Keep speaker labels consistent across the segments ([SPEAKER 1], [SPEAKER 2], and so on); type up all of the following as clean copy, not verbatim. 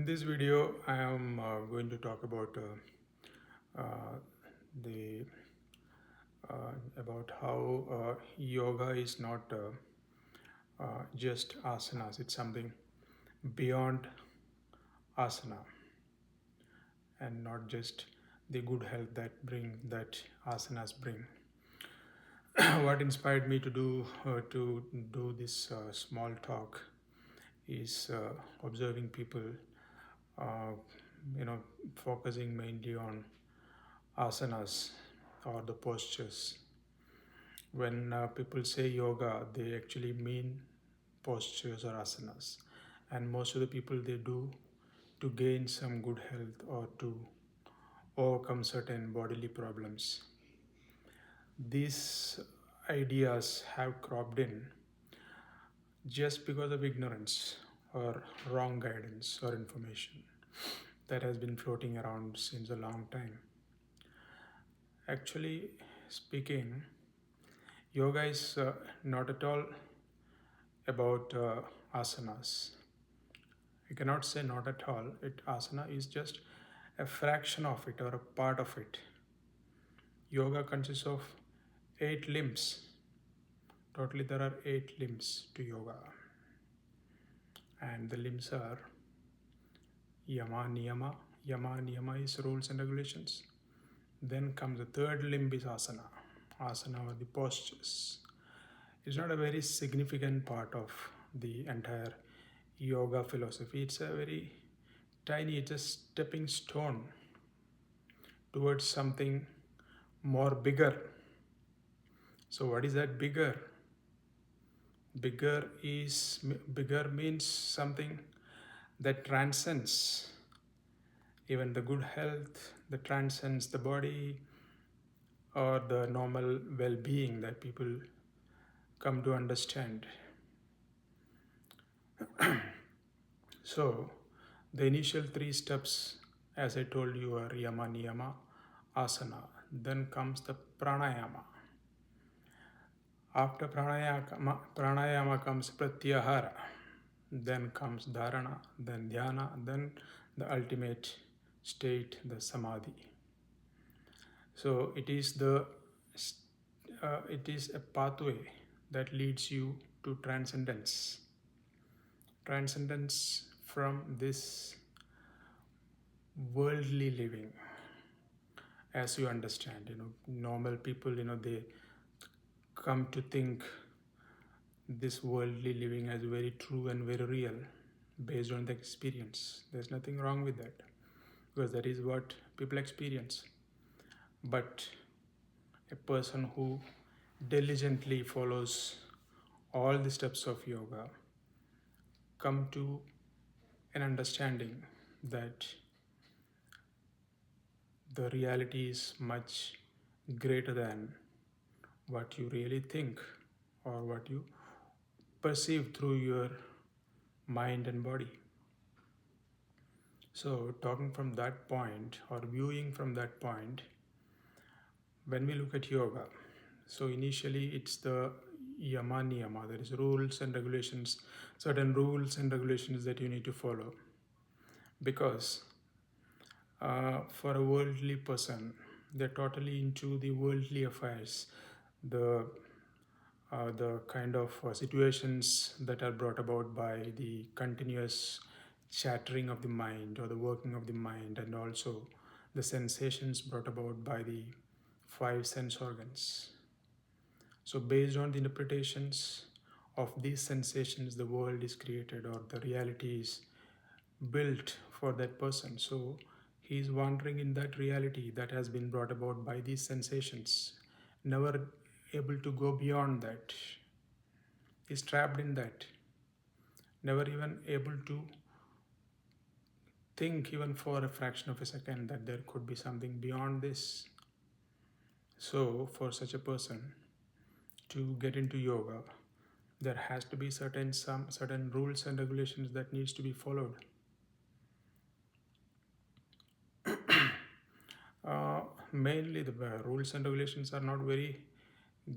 [SPEAKER 1] this video, I am going to talk about the about how yoga is not just asanas. It's something beyond asana, and not just the good health that asanas bring. What inspired me to do this small talk is observing people, uh, focusing mainly on asanas or the postures. When people say yoga, they actually mean postures or asanas, and most of the people they do to gain some good health or to overcome certain bodily problems. These ideas have cropped in just because of ignorance or wrong guidance or information that has been floating around since a long time. Actually speaking, yoga is not at all about asanas. I cannot say not at all. Asana is just a fraction of it or a part of it. Yoga consists of 8 limbs. Totally, there are 8 limbs to yoga, and the limbs are yama, niyama. Yama, niyama is rules and regulations. Then comes the third limb is asana. Asana or the postures. It's not a very significant part of the entire yoga philosophy. It's a very tiny, it's a stepping stone towards something more bigger. So what is that bigger? Bigger means something that transcends even the good health, that transcends the body or the normal well-being that people come to understand. So the initial 3 steps, as I told you, are yama, niyama, asana. Then comes the pranayama. After pranayama comes pratyahara, then comes dharana, then dhyana, then the ultimate state, the samadhi. So it is a pathway that leads you to transcendence. Transcendence from this worldly living. As you understand, normal people, they come to think this worldly living as very true and very real based on the experience. There's nothing wrong with that, because that is what people experience. But a person who diligently follows all the steps of yoga come to an understanding that the reality is much greater than what you really think or what you perceive through your mind and body. So talking from that point or viewing from that point, when we look at yoga, so initially it's the yama niyama, there is rules and regulations, certain rules and regulations that you need to follow. Because for a worldly person, they're totally into the worldly affairs, the kind of situations that are brought about by the continuous chattering of the mind or the working of the mind, and also the sensations brought about by the 5 sense organs. So based on the interpretations of these sensations, the world is created or the reality is built for that person. So he is wandering in that reality that has been brought about by these sensations, never able to go beyond that. He's trapped in that, never even able to think even for a fraction of a second that there could be something beyond this. So for such a person to get into yoga, there has to be certain rules and regulations that needs to be followed. Mainly the rules and regulations are not very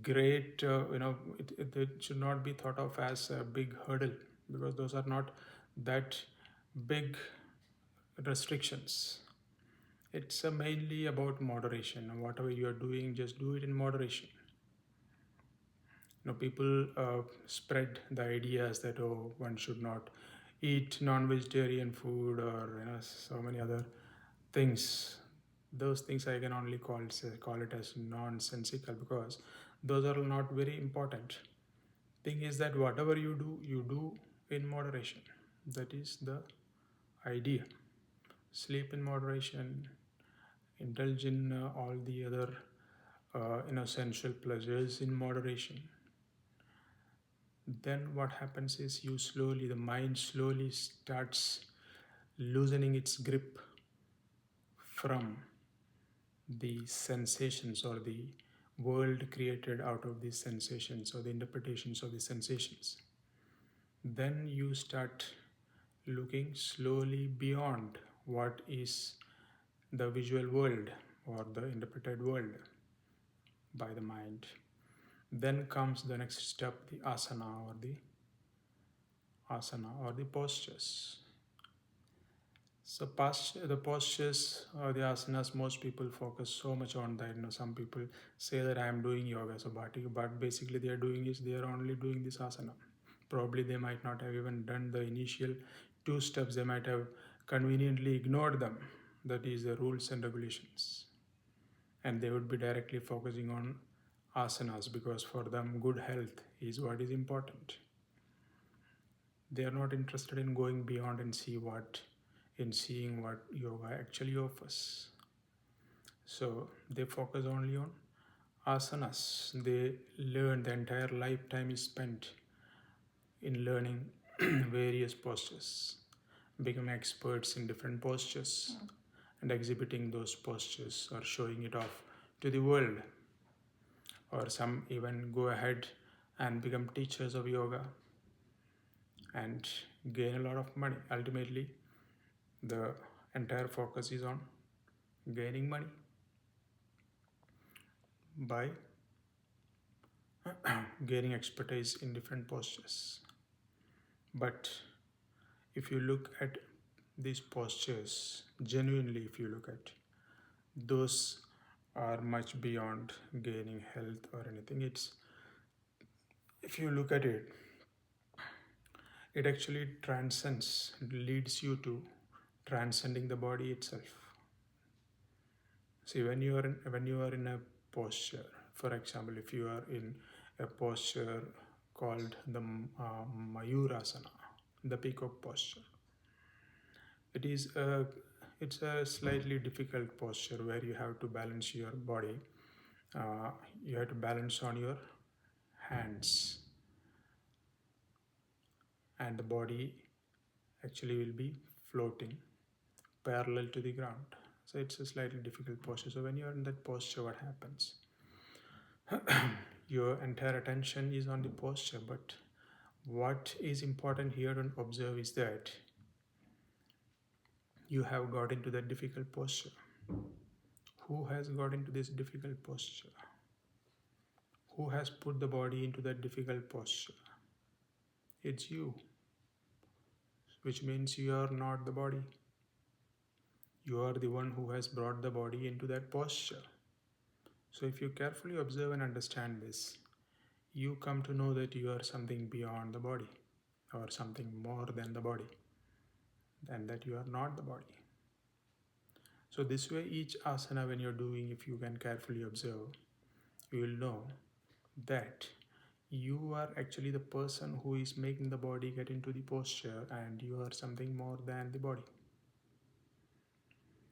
[SPEAKER 1] great. It should not be thought of as a big hurdle, because those are not that big restrictions. It's mainly about moderation. Whatever you are doing, just do it in moderation. People spread the ideas that, oh, one should not eat non-vegetarian food, or so many other things. Those things I can only call it as nonsensical, because those are not very important. Thing is that whatever you do in moderation. That is the idea. Sleep in moderation, indulge in all the other sensual pleasures in moderation. Then what happens is, the mind slowly starts loosening its grip from the sensations, or the world created out of these sensations, or the interpretations of the sensations. Then you start looking slowly beyond what is the visual world or the interpreted world by the mind. Then comes the next step, the asana or the postures. So the postures or the asanas, most people focus so much on that. Some people say that I am doing yoga sabati, but basically they are only doing this asana. Probably they might not have even done the initial two steps. They might have conveniently ignored them. That is the rules and regulations, and they would be directly focusing on asanas, because for them good health is what is important. They are not interested in going beyond and seeing what yoga actually offers. So they focus only on asanas. They learn, the entire lifetime is spent in learning various postures, becoming experts in different postures, and exhibiting those postures or showing it off to the world. Or some even go ahead and become teachers of yoga and gain a lot of money. Ultimately, the entire focus is on gaining money by gaining expertise in different postures. But if you look at these postures genuinely, if you look at those, are much beyond gaining health or anything. It's If you look at it, it actually transcends, leads you to transcending the body itself. See, when you are in a posture, for example, if you are in a posture called the Mayurasana, the peacock posture, it is a it's a slightly difficult posture where you have to balance your body. You have to balance on your hands, and the body actually will be floating parallel to the ground. So it's a slightly difficult posture. So when you're in that posture, what happens? Your entire attention is on the posture, but what is important here to observe is that you have got into that difficult posture. Who has got into this difficult posture? Who has put the body into that difficult posture? It's you, which means you are not the body. You are the one who has brought the body into that posture. So if you carefully observe and understand this, you come to know that you are something beyond the body, or something more than the body, and that you are not the body. So this way, each asana when you're doing, if you can carefully observe, you will know that you are actually the person who is making the body get into the posture, and you are something more than the body.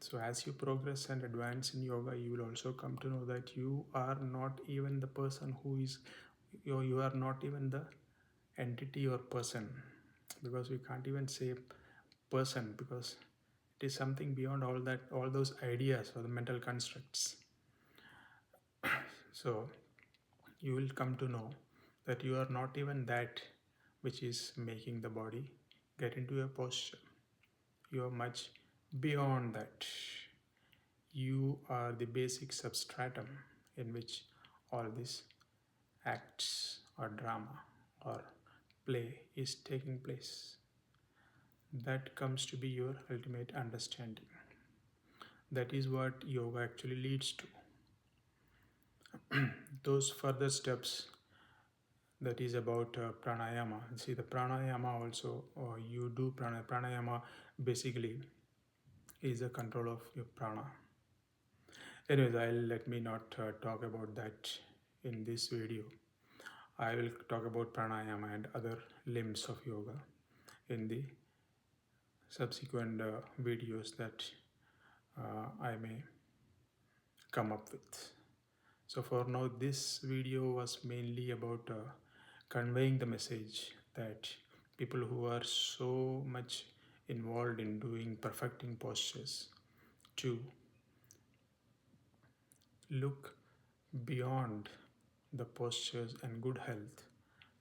[SPEAKER 1] So as you progress and advance in yoga, you will also come to know that you are not even the person who is, you are not even the entity or person, because we can't even say person, because it is something beyond all those ideas or the mental constructs. So you will come to know that you are not even that which is making the body get into a posture. You are much beyond that. You are the basic substratum in which all these acts or drama or play is taking place. that comes to be your ultimate understanding. That is what yoga actually leads to. Those further steps, that is about pranayama. See, the pranayama also, you do pranayama basically is a control of your prana. Anyways, I'll let me not talk about that in this video. I will talk about pranayama and other limbs of yoga in the subsequent videos that I may come up with. So for now, this video was mainly about conveying the message that people who are so much involved in doing perfecting postures to look beyond the postures and good health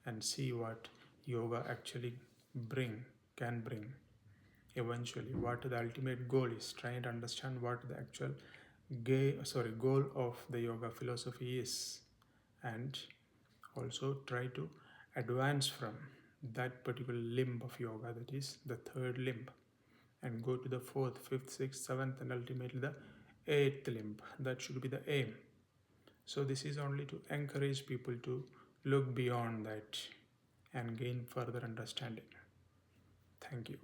[SPEAKER 1] and see what yoga actually bring can bring eventually, what the ultimate goal is, trying to understand what the actual goal of the yoga philosophy is, and also try to advance from that particular limb of yoga, that is the third limb, and go to the fourth, fifth, sixth, seventh, and ultimately the eighth limb. That should be the aim. So this is only to encourage people to look beyond that and gain further understanding. Thank you.